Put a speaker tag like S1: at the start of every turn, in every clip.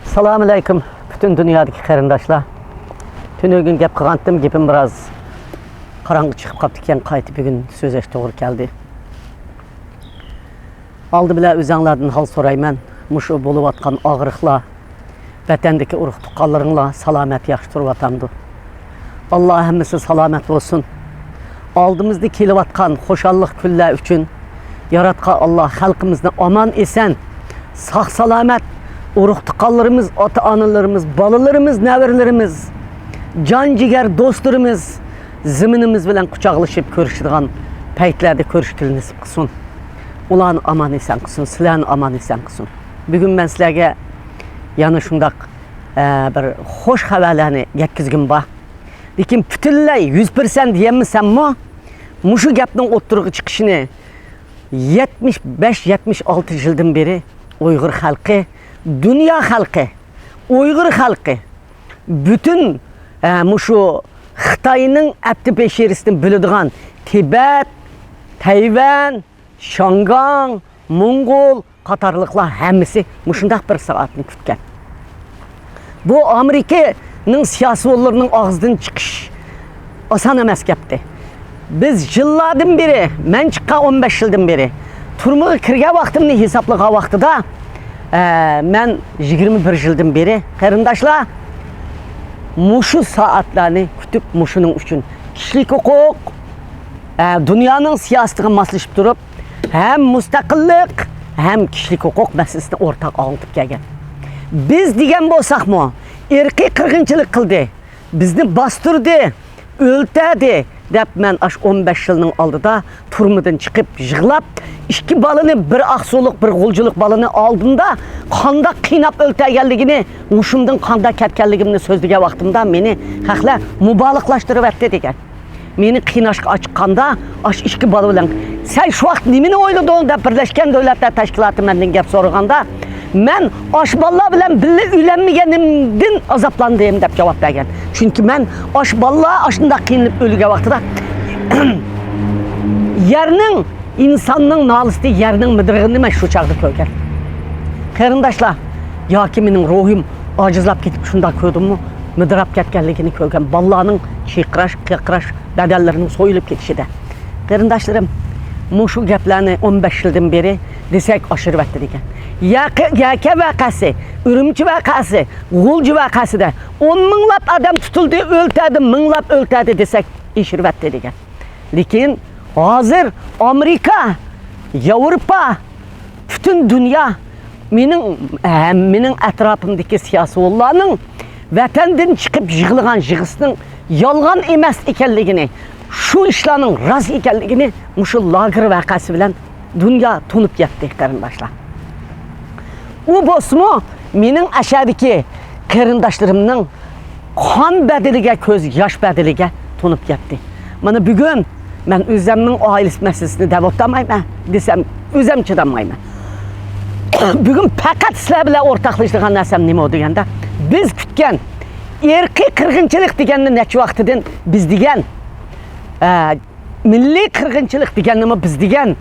S1: Assalamu alaikum bütün dünyadaki qarindoshlar. Tünögün gap qilgandim, gapim biroz qarang'i chiqib qoldi ekan, qaytib bugun so'zlash to'g'ri keldi. Aldı bilan o'zinglardan hal so'rayman. Mushu bo'lib atgan og'riqlar, vatandagi urug' tuqqanlaringlar salomat yaxshi turib atamdi. Alloh hammasi salomat bo'lsin. Oldimizda kelayotgan xo'shallik kunlar uchun yaratgan Alloh xalqimizni omon esan, sog' salomat urug' tuqqanlarimiz, ota-onalarimiz, bolalarimiz, nevarlarimiz, can ciger dostlarımız ziminimiz bilan quchoqlashib ko'rishadigan paytlarda ko'rishni nasib qilsin. Ularni aman esan qilsin, sizlarni aman esan qilsin. Bugun men sizlarga yana shundoq bir xo'sh xabarlarni yetkazgim bor. Lekin butunlay 100% deyammisanmi? Mushu gapning o'ttirg'i chiqishini 75-76 yildan beri Uyg'ur xalqi, dünya xalqi, Uyg'ur xalqi bütün mushu Xitoyning abdi pesherisini biladigan Tibet, Tayvan, Shangang, Mongol qatorliqlar hammasi mushundaq bir soatni kutgan. Bu Amerikaning siyosatchilarining og'zidan chiqish oson emas gapdi. Biz yillardan beri, men chiqqan 15 yildan beri turmuga kirgan vaqtimni hisoblagan vaqtida men 21 yildan beri qarindoshlar mushu saatlarni kutib mushuning uchun kishilik huquq, dunyoning siyosatiga moslashib turib, ham mustaqillik, ham kishilik huquq masalasini o'rtaq olib kelgan. Biz degan bo'lsaqmi, irqiy qirg'inchilik qildi, bizni bostirdi, o'ltadi deb men 15 yilning oldida turmudan chiqib yig'lab, ikki balani, bir aqso'liq, bir g'uljilik balani oldimda qanday qiynab o'ltaganligini, mushumdan qanday ketganligimni so'zlagan vaqtimda meni haqlar mubolag'lashtirib etdi degan. Meni qiynashga chiqqanda, ikki bola bilan sen shu vaqt nimani o'ylading deb Birlashgan Davlatlar Tashkiloti mendan gap so'raganda, men bolalar bilan birga uylanmaganimdan azoblandim deb javob bergan. Chunki men bolalar shunday qiynalib o'lgan vaqtida yerning insonning nolisida yerning midirg'ini men shu chaqda ko'rgan. Qarindoshlar, yoki mening ruhim ojizlab ketib shunday ko'rdimmi, midirab ketganligini ko'rgan. Bolalarning chiqirash, qiqirash, dadallarining so'yilib ketishida. Qarindoshlarim, mushu gaplarni 15 yildan beri desak oshirib o'tdi degan. Yaka vaqasi, Urumchi vaqasi, G'ulji vaqasida 10 minglab odam tutildi, o'ltadi, minglab o'ltadi desak ishirib o'tdi degan. Lekin hozir Amerika, Yevropa, bütün dünya mening atrofimdagi siyosatchilarning vatandan chiqib yig'ilgan yig'isining yolg'on emas ekanligini, shu ishlarning rost ekanligini mushu lager vaqasi bilan dunyo tunib yetdi qarindoshlar. U bo'lsa mening ashadagi qarindoshlarimning qon badiliga, ko'z yosh badiliga tunib yetdi. Mana bugun men o'zimning oilasi masalasini deb o'tmayman desam, o'zim chidamayman. Bugun faqat sizlar bilan o'rtoqlashadigan narsam nima deganda, biz kutgan irqiy qirg'inchilik deganni necha vaqtidan biz degan, milliy qirg'inchilik deganni biz degan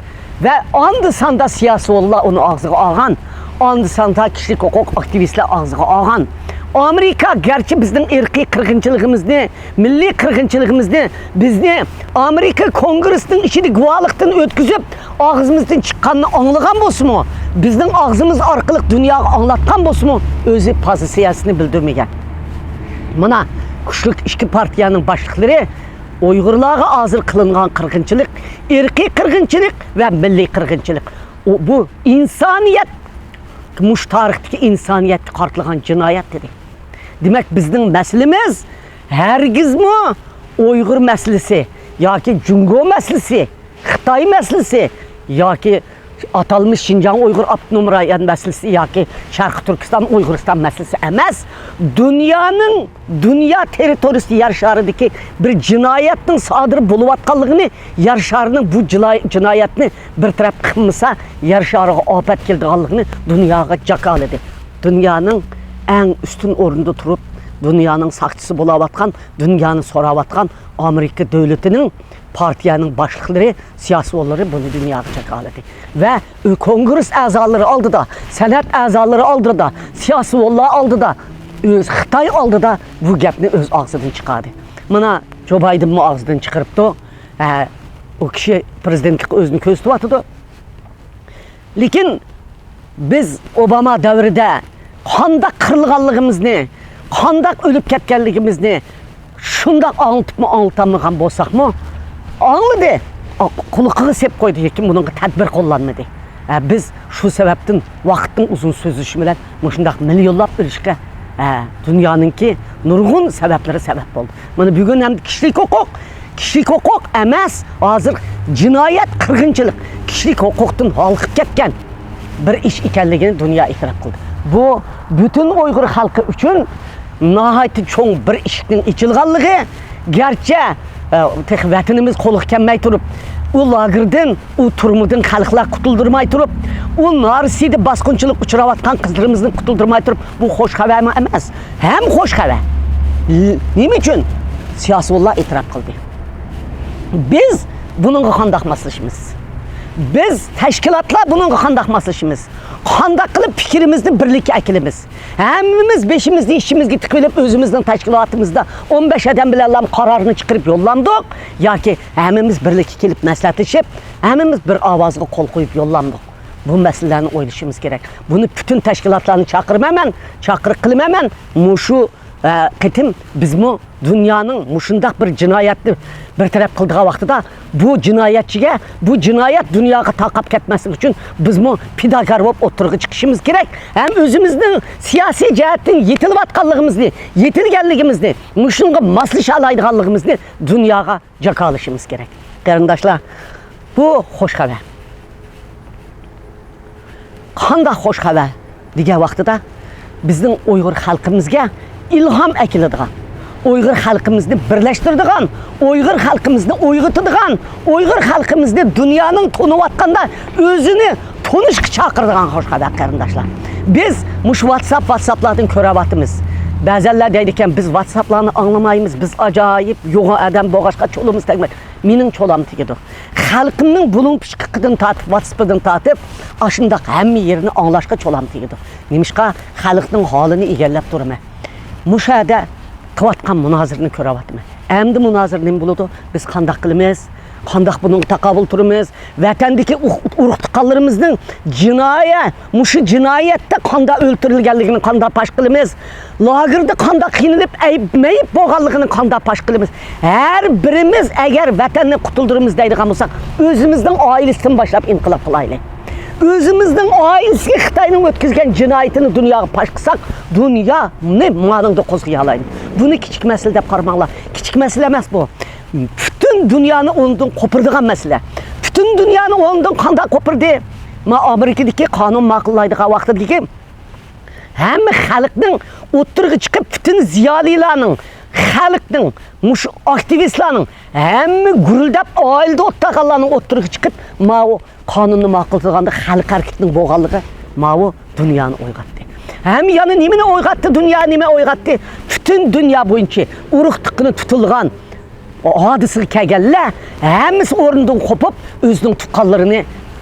S1: va onda sanda siyosatchilar uni og'ziga olgan, onda sanda kishilik huquq aktivistlar og'ziga olgan. Amerika gerçi bizning irqiy qirg'inchiligimizni, milliy qirg'inchiligimizni bizni Amerika Kongresining ichida guvohlikdan o'tkazib, og'zimizdan chiqqanini anglagan bo'lsa-mu, bizning og'zimiz orqali dunyoga anglatgan bo'lsa-mu, o'zi pozitsiyasini bildirmagan. Mana kuchli ikki partiyaning boshliqlari Uyg'urlarga hozir qilingan qirg'inchilik, irqiy qirg'inchilik va milliy qirg'inchilik. Bu insoniyat mush tarixdagi insoniyatga qartilgan jinoyat dedi. Demek bizning masalamiz hargizmi Uyg'ur masalasi yoki Jungo masalasi, Xitoy masalasi yoki atalmış Şinjan Uyg'ur Avtonom rayon masalasi yoki Sharq Turkiston Uyg'uriston masalasi emas, dünya territoriyasi yer sharidagi bir jinoyatning sodir bo'layotganligini, yer sharining bu jinoyatni bir taraf qilmasa, yer shariga ofat kelganligini dunyoga jakoladi. Dunyoning eng ustun o'rinda turib, dunyoning saqchisi bo'layotgan, dunyoni so'rayotgan Amerika devletinin partiyanın başlıkları, siyasi onları bunu dünyaya çakaladı. Ve kongres azaları aldı da, senat azaları aldı da, siyasi onları aldı da, Xitay aldı da bu gapni öz ağzından çıkardı. Mana Joe Biden mu ağzından çıkarıptı. O kişi prezidentlik özünü köstüvatıdı. Lekin biz Obama davrida qanday qirg'anligimizni, qanday o'lib ketganligimizni shunday anglitmagan bo'lsakmi, angladi. Quliqiga sep qo'ydi, lekin bunga tadbir qo'llanmadi. Biz shu sababdan vaqtning uzun so'zishi bilan shunday millionlab o'lishga dunyoninki nurg'un sabablari sabab bo'ldi. Mana bugun ham kishilik huquq emas, hozir jinoyat, qirg'inchilik kishilik huquqdan olqib ketgan bir ish ekanligini dunyo e'tirof qildi. Bu bütün Uyg'ur xalqi uchun nihoyatda cho'ng bir ishning ichilganligi, garchi vatanimiz qo'liga kelmay turib, u lagerdan, u turmudan xalqlar qutuldirmay turib, u narsida bosqinchilik uchrayotgan qizlarimizni qutuldirmay turib, bu xo'sh xabar emas, ham xo'sh xabar. Nima uchun? Siyosiylar e'tirof qildi. Biz bununla qandaq maslashimiz? Biz tashkilotlar bununla qandaq maslashimiz? Qandaq qilib fikrimizni birlikka akilimiz? Hammamiz beshimizni ishimizga tiqilib o'zimizning tashkilotimizda 15 odam bilan qarorni chiqarib yo'llandik yoki hammamiz birlikka kelib maslahatlashib, hammamiz bir ovozga qo'l qo'yib yo'llandik. Bu masalalarni o'ylashimiz kerak. Buni bütün tashkilotlarni chaqirmayman, chaqiriq qilmayman. Mushu qitim bizmi dunyoning mushundaq bir jinoyatni bir taraf qildigan vaqtida bu jinoyatchiga, bu jinoyat dunyoga taqab ketmasligi uchun bizmi pidagar bo'lib o'tirg'i chiqishimiz kerak. Ham o'zimizning siyosiy jihatdan yetilayotganligimizni, yetilganligimizni, mushunga moslasha oladiganligimizni dunyoga jakolishimiz kerak. Qarindoshlar, bu xo'sh xabar. Qanday xo'sh xabar degan vaqtida bizning Uyg'ur xalqimizga ilhom akiladigan, Uyg'ur xalqimizni birlashtiradigan, Uyg'ur xalqimizni uyg'otadigan, Uyg'ur xalqimizni dunyoning toniyotganda o'zini tonishga chaqiradigan xo'sh xabar qarindoshlar. Biz mush WhatsApp'lardan ko'ryapmiz. Ba'zanlar deydi ekan, biz WhatsApp'larni anglamaymiz, biz ajoyib yo'g'on adam bo'g'ashqa cho'limiz tegmaydi. Mening cho'lam tegadi. Xalqimning bulun pishqiqidan tatib, WhatsApp'dan tatib, ashundaq hamma yerini anglashga cho'lam tegadi. Nimishqa xalqning holini egallab turma. Mushada qilayotgan munozirni ko'ryapman. Endi munozir nima bo'ladi? Biz qandaq qilamiz? Qandaq buni taqobil turamiz? Vatandagi urug' tuqqanlarimizning jinoyat, mushu jinoyatda qanday o'ltirilganligini qanday pash qilamiz? Lagerda qanday qiynalib, aytmayib bo'lganligini qanday pash qilamiz? Har birimiz agar vatanni qutuldiramiz deydigan bo'lsak, o'zimizning oilasidan boshlab inqilob qilaylik. Özümüzden ailesiga Xitoyning o'tkazgan jinoyatini dunyoga pash qilsak, dunyo ne ma'noda qo'zg'ayoladi. Buni kichik masala deb qarmanglar. Kichik masala emas bu. Bütün dunyoni o'rnidan qo'pirdigan masala. Bütün dunyoni o'rnidan qanday qo'pirdi? Ma Amerikadagi qonun ma'qullaydigan vaqtdagi hamma xalqning o'tirg'i chiqib, bütün ziyolilarning, xalqning, mush aktivistlarning hamma guruldab oilda o'taqanlarning o'tirg'i chiqib, ma qonunni ma'qul qilganda xalq harakatining bo'lganligi ma'u dunyoni uyg'otdi. Ham yana nimani uyg'otdi? Dunyo nima uyg'otdi? Bütün dunyo bo'yicha urug' tuqqini tutilgan hodisaga kelganlar hammasi o'rnidan qo'pib, o'zining tuqqanlarini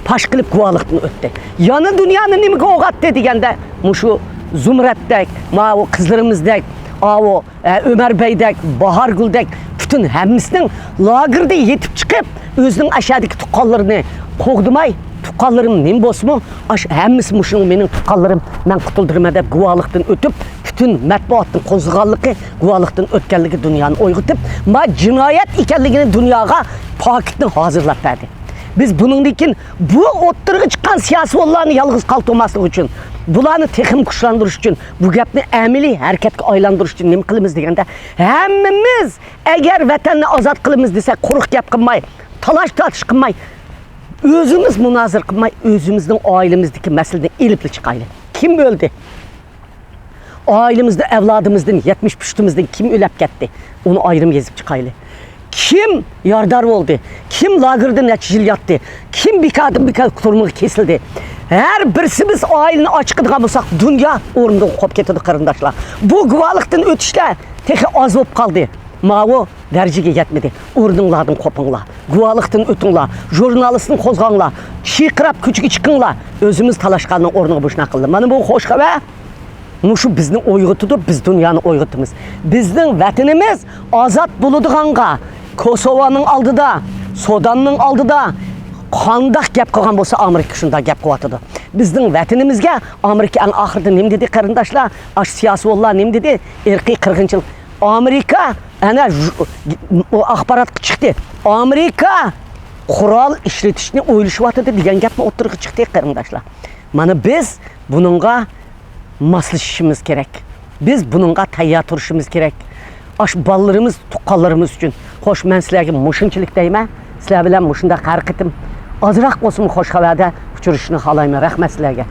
S1: pash qilib guvohlikdan o'tdi. Yana dunyoni nimaga uyg'otdi deganda, mushu Zumratdek, ma'u qizlarimizdek, Avo Ömer Beydek, Bahar Guldek bütün hemmisinin lagerda yetip çıkıp özünün aşağıdaki tuqqanlarını qo'g'dimay, tuqqanlarım nima bo'lsa-mu, hemmisi muşun mening tuqqanlarım men qutuldurma deb guvohlikdan o'tib, bütün matbuotning qo'zg'alligi, guvohlikdan o'tganligi dunyoni uyg'otib, ma jinoyat ekanligini dunyoga pokitni hozirlab berdi. Biz buningdan bu o'ttirg'i chiqqan siyosiyonlarni yolg'iz qoldirmaslik uchun, bularni texnik kuchlantirish uchun, bu gapni amaliy harakatga aylantirish uchun nima qilamiz deganda, hammamiz agar vatanni ozod qilamiz desak, quruq gap qilmay, talash tortish qilmay, o'zimiz munozir qilmay, o'zimizning oilamizdagi masalani elib chiqaylik. Kim o'ldi? Ailemizde, evladımızdan, 70-60'ımızdan kim ölüp gitti? Onu ayrım yazıp çıkaylı. Kim yardar oldu? Kim lagerda neçə yıl yattı? Kim bir kadın turmuğu kesildi? Her birisimiz aileni açıqıdığan bulsak, dünya orunda qop ketidi qarindaşlar. Bu guvalıqdan ötüşler teki az olub qaldı. Mao dərəcəyə yetmedi. Ordunlardan qopunglar, guvalıqdan ötünlər, jurnalistdən qozğanlar, şiqrab küçük çıxınlar. Özümüz talaşqanın ornuğa boşuna qıldı. Mana bu xoş xəbər. Muşu bizni oyğutudur, biz dünyanı oyğutumuz. Bizning vətənimiz azad buludğanğa, Kosovanın aldıda, Sudanın aldıda qandaq gəp qılğan bolsa Amerika şunda gəp qıvatıdı. Bizning vətənimizə Amerika ən axırda nim dedi qarindaşlar? Aş siyasi vallar nim dedi? Irqi qırğınçılıq. Amerika ana o axbarat çıxdı. Amerika qural işletishni o'ylashyapti degan gapni o'tirg'i chiqdi qarindaşlar. Mana biz bununğa maslashishimiz kerak. Biz bununğa tayyor turishimiz kerak. Aş ballarımız, tuqqanlarımız üçün. Xoş, mən sizlərə muşunçilik deyman. Sizlər bilan muşunda qarqitim. Azraq olsun xoş xəbərdə uçurishni xalayman. Rəhmət sizlərə.